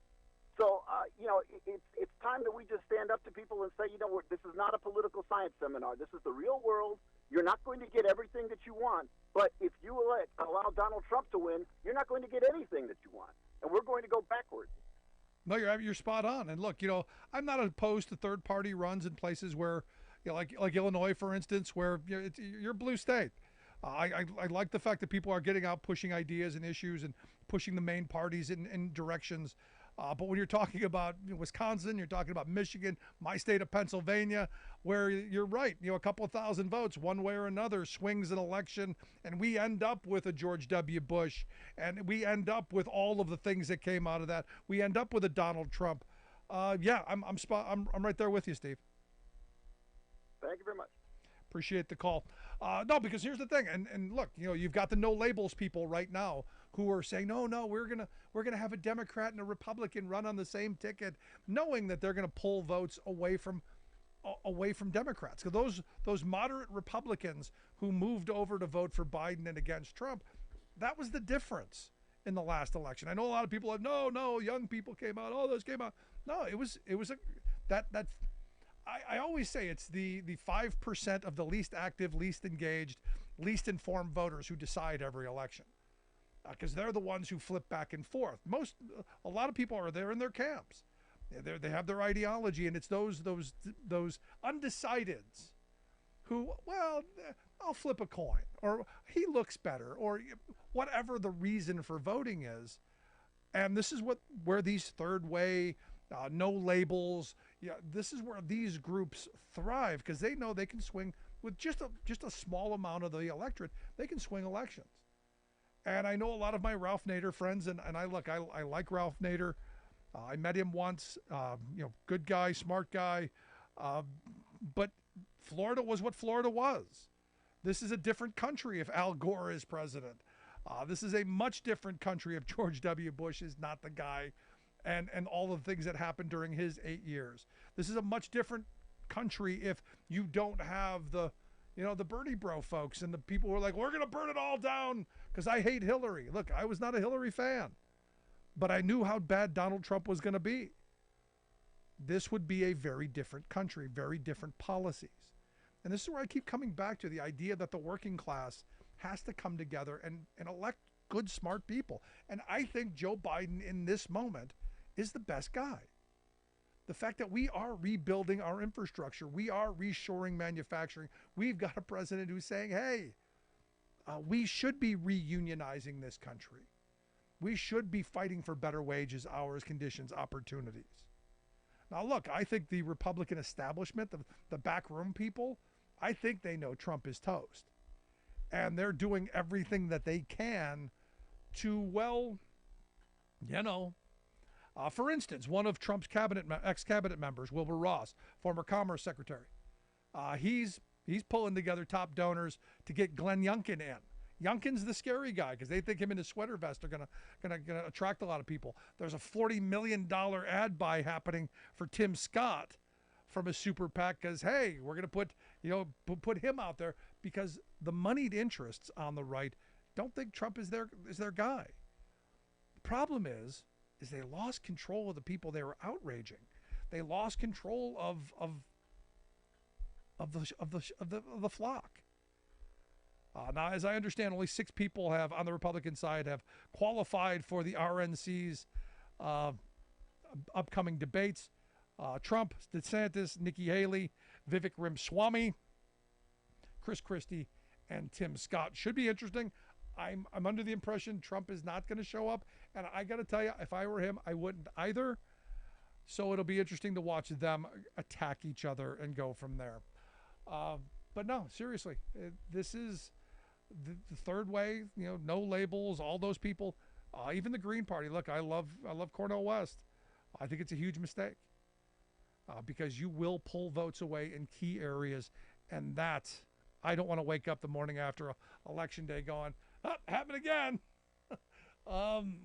So, you know, it's time that we just stand up to people and say, you know what, this is not a political science seminar. This is the real world. You're not going to get everything that you want, but if you allow Donald Trump to win, you're not going to get anything that you want, and we're going to go backwards. No, you're spot on. And look, you know, I'm not opposed to third-party runs in places where, you know, like Illinois, for instance, where you're blue state. I like the fact that people are getting out, pushing ideas and issues, and pushing the main parties in directions. But when you're talking about Wisconsin, you're talking about Michigan, my state of Pennsylvania, where you're right, a couple of thousand votes one way or another swings an election, and we end up with a George W. Bush, and we end up with all of the things that came out of that. We end up with a Donald Trump. I'm right there with you, Steve. Thank you very much. Appreciate the call. No, because here's the thing, and look, you've got the no labels people right now who are saying, no, we're gonna have a Democrat and a Republican run on the same ticket, knowing that they're gonna pull votes away from Democrats. Because those moderate Republicans who moved over to vote for Biden and against Trump, that was the difference in the last election. I know a lot of people have no, young people came out, all those came out. No, it was I always say it's the 5% of the least active, least engaged, least informed voters who decide every election, because they're the ones who flip back and forth. A lot of people are there in their camps. They have their ideology, and it's those undecideds who, well, I'll flip a coin, or he looks better, or whatever the reason for voting is. And this is where these third way, no labels, this is where these groups thrive, because they know they can swing with just a small amount of the electorate. They can swing elections. And I know a lot of my Ralph Nader friends, and I like Ralph Nader. I met him once, good guy, smart guy. But Florida was what Florida was. This is a different country if Al Gore is president. This is a much different country if George W. Bush is not the guy, and all the things that happened during his 8 years. This is a much different country if you don't have the Bernie bro folks and the people who are like, we're going to burn it all down because I hate Hillary. Look, I was not a Hillary fan, but I knew how bad Donald Trump was going to be. This would be a very different country, very different policies. And this is where I keep coming back to the idea that the working class has to come together and elect good, smart people. And I think Joe Biden in this moment is the best guy. The fact that we are rebuilding our infrastructure, we are reshoring manufacturing. We've got a president who's saying, hey, we should be reunionizing this country. We should be fighting for better wages, hours, conditions, opportunities. Now, look, I think the Republican establishment, the backroom people, I think they know Trump is toast. And they're doing everything that they can to, for instance, one of Trump's ex-cabinet members, Wilbur Ross, former Commerce Secretary, he's pulling together top donors to get Glenn Youngkin in. Youngkin's the scary guy because they think him in his sweater vest are gonna attract a lot of people. There's a $40 million ad buy happening for Tim Scott from a super PAC because, hey, we're gonna put him out there because the moneyed interests on the right don't think Trump is their guy. The problem is they lost control of the people they were outraging. They lost control of the flock. Now, as I understand, only 6 people on the Republican side have qualified for the RNC's upcoming debates. Trump, DeSantis, Nikki Haley, Vivek Ramaswamy, Chris Christie, and Tim Scott. Should be interesting. I'm under the impression Trump is not going to show up, and I got to tell you, if I were him, I wouldn't either. So it'll be interesting to watch them attack each other and go from there. But no, seriously, this is the third way. No labels. All those people, even the Green Party. Look, I love Cornel West. I think it's a huge mistake because you will pull votes away in key areas, and I don't want to wake up the morning after election day going, oh, happened again.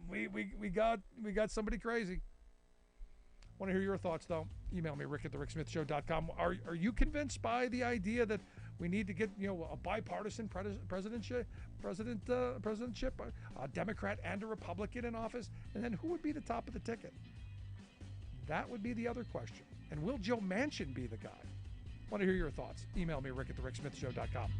We got somebody crazy. Want to hear your thoughts, though? Email me, rick@thericksmithshow.com. Are you convinced by the idea that we need to get a bipartisan presidentship, a Democrat and a Republican in office, and then who would be the top of the ticket? That would be the other question. And will Joe Manchin be the guy? Want to hear your thoughts? Email me, rick@thericksmithshow.com.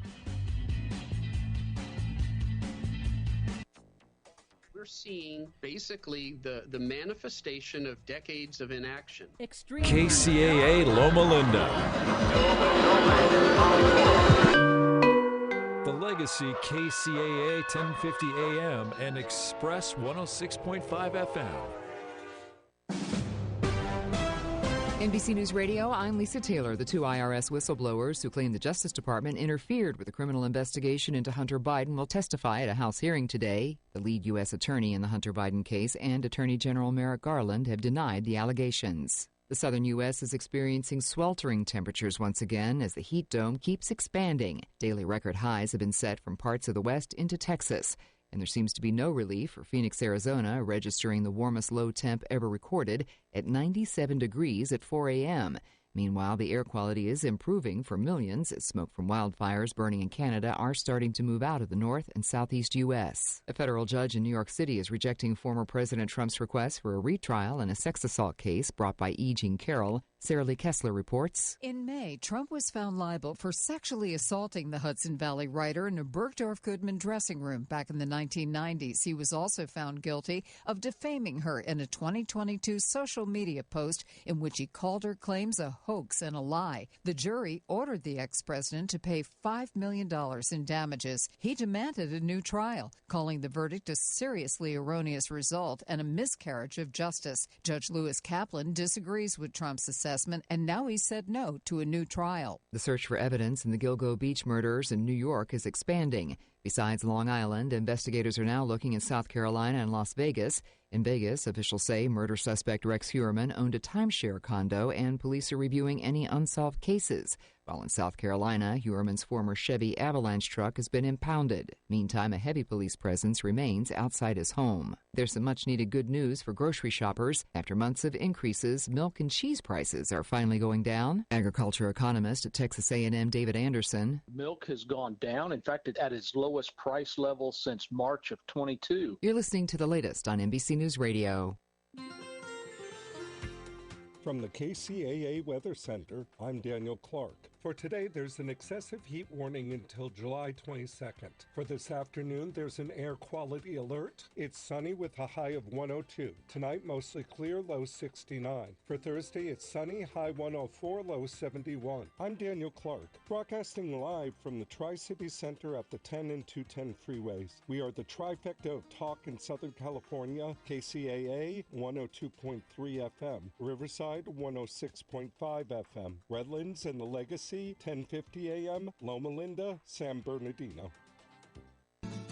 We're seeing basically the manifestation of decades of inaction. KCAA Loma Linda. The Legacy KCAA 1050 AM and Express 106.5 FM. NBC News Radio, I'm Lisa Taylor. The two IRS whistleblowers who claim the Justice Department interfered with a criminal investigation into Hunter Biden will testify at a House hearing today. The lead U.S. attorney in the Hunter Biden case and Attorney General Merrick Garland have denied the allegations. The southern U.S. is experiencing sweltering temperatures once again as the heat dome keeps expanding. Daily record highs have been set from parts of the West into Texas. And there seems to be no relief for Phoenix, Arizona, registering the warmest low temp ever recorded at 97 degrees at 4 a.m. Meanwhile, the air quality is improving for millions as smoke from wildfires burning in Canada are starting to move out of the north and southeast U.S. A federal judge in New York City is rejecting former President Trump's request for a retrial in a sex assault case brought by E. Jean Carroll. Sarah Lee Kessler reports. In May, Trump was found liable for sexually assaulting the Hudson Valley writer in a Bergdorf Goodman dressing room back in the 1990s. He was also found guilty of defaming her in a 2022 social media post in which he called her claims a hoax and a lie. The jury ordered the ex-president to pay $5 million in damages. He demanded a new trial, calling the verdict a seriously erroneous result and a miscarriage of justice. Judge Lewis Kaplan disagrees with Trump's assessment, and now he said no to a new trial. The search for evidence in the Gilgo Beach murders in New York is expanding. Besides Long Island, investigators are now looking in South Carolina and Las Vegas. In Vegas, officials say murder suspect Rex Heuermann owned a timeshare condo, and police are reviewing any unsolved cases. While in South Carolina, Heuermann's former Chevy Avalanche truck has been impounded. Meantime, a heavy police presence remains outside his home. There's some much-needed good news for grocery shoppers. After months of increases, milk and cheese prices are finally going down. Agriculture economist at Texas A&M David Anderson. Milk has gone down. In fact, it's at its lowest price level since March of 22. You're listening to the latest on NBC News Radio. From the KCAA Weather Center, I'm Daniel Clark. For today, there's an excessive heat warning until July 22nd. For this afternoon, there's an air quality alert. It's sunny with a high of 102. Tonight, mostly clear, low 69. For Thursday, it's sunny, high 104, low 71. I'm Daniel Clark, broadcasting live from the Tri-City Center at the 10 and 210 freeways. We are the trifecta of talk in Southern California, KCAA 102.3 FM, Riverside 106.5 FM, Redlands and the Legacy 1050 AM, Loma Linda, San Bernardino.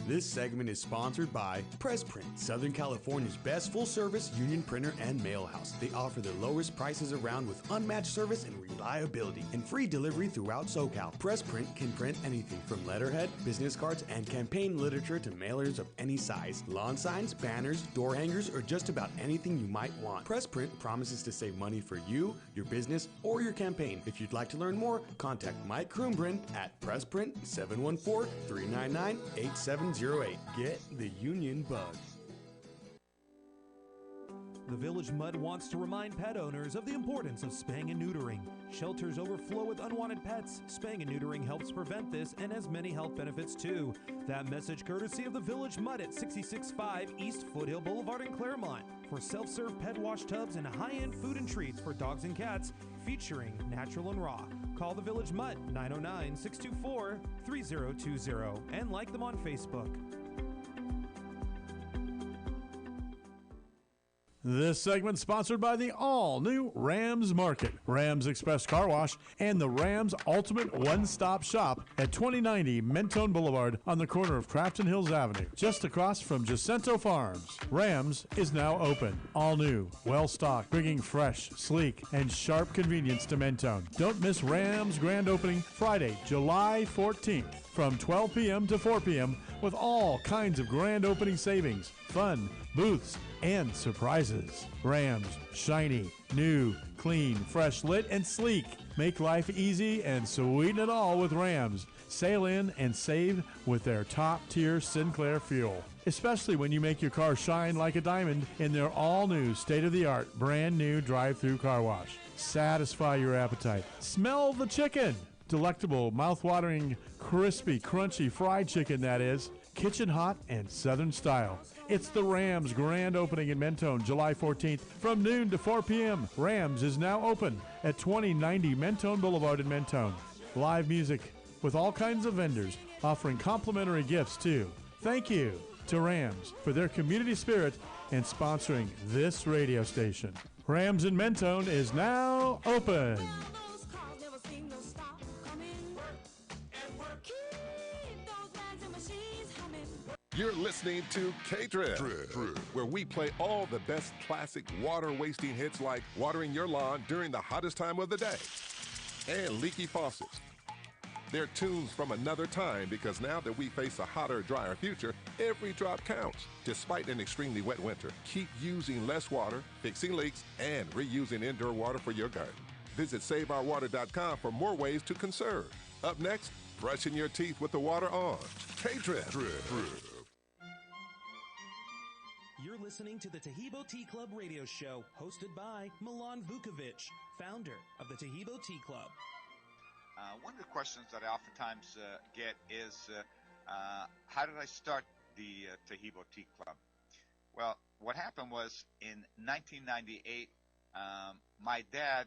This segment is sponsored by PressPrint, Southern California's best full-service union printer and mail house. They offer the lowest prices around with unmatched service and reliability and free delivery throughout SoCal. PressPrint can print anything from letterhead, business cards, and campaign literature to mailers of any size, lawn signs, banners, door hangers, or just about anything you might want. PressPrint promises to save money for you, your business, or your campaign. If you'd like to learn more, contact Mike Kroonbrand at PressPrint 714-399-8708. Get the union bug. The Village Mud wants to remind pet owners of the importance of spaying and neutering. Shelters overflow with unwanted pets. Spaying and neutering helps prevent this and has many health benefits too. That message courtesy of the Village Mud at 6665 East Foothill Boulevard in Claremont. For self-serve pet wash tubs and high-end food and treats for dogs and cats, featuring natural and raw. Call the Village Mud 909-624-3020 and like them on Facebook. This segment sponsored by the all-new Rams Market, Rams Express Car Wash, and the Rams Ultimate One-Stop Shop at 2090 Mentone Boulevard on the corner of Crafton Hills Avenue, just across from Jacinto Farms. Rams is now open, all new, well-stocked, bringing fresh, sleek, and sharp convenience to Mentone. Don't miss Rams grand opening Friday, July 14th from 12 p.m. to 4 p.m. with all kinds of grand opening savings, fun, booths, and surprises. Rams, shiny, new, clean, fresh lit, and sleek. Make life easy and sweeten it all with Rams. Sail in and save with their top-tier Sinclair fuel. Especially when you make your car shine like a diamond in their all-new, state-of-the-art, brand-new drive-through car wash. Satisfy your appetite. Smell the chicken. Delectable, mouth-watering, crispy, crunchy fried chicken, that is. Kitchen hot and Southern style. It's the Rams grand opening in Mentone, July 14th from noon to 4 p.m. Rams is now open at 2090 Mentone Boulevard in Mentone. Live music with all kinds of vendors offering complimentary gifts too. Thank you to Rams for their community spirit and sponsoring this radio station. Rams in Mentone is now open. You're listening to K-Trip, where we play all the best classic water-wasting hits like watering your lawn during the hottest time of the day and leaky faucets. They're tunes from another time because now that we face a hotter, drier future, every drop counts. Despite an extremely wet winter, keep using less water, fixing leaks, and reusing indoor water for your garden. Visit SaveOurWater.com for more ways to conserve. Up next, brushing your teeth with the water on. K-Trip. You're listening to the Tahibo Tea Club radio show, hosted by Milan Vukovic, founder of the Tahibo Tea Club. One of the questions that I oftentimes get is, how did I start the Tahibo Tea Club? Well, what happened was in 1998, my dad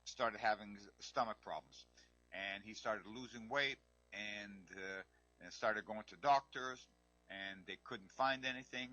started having stomach problems, and he started losing weight and started going to doctors, and they couldn't find anything.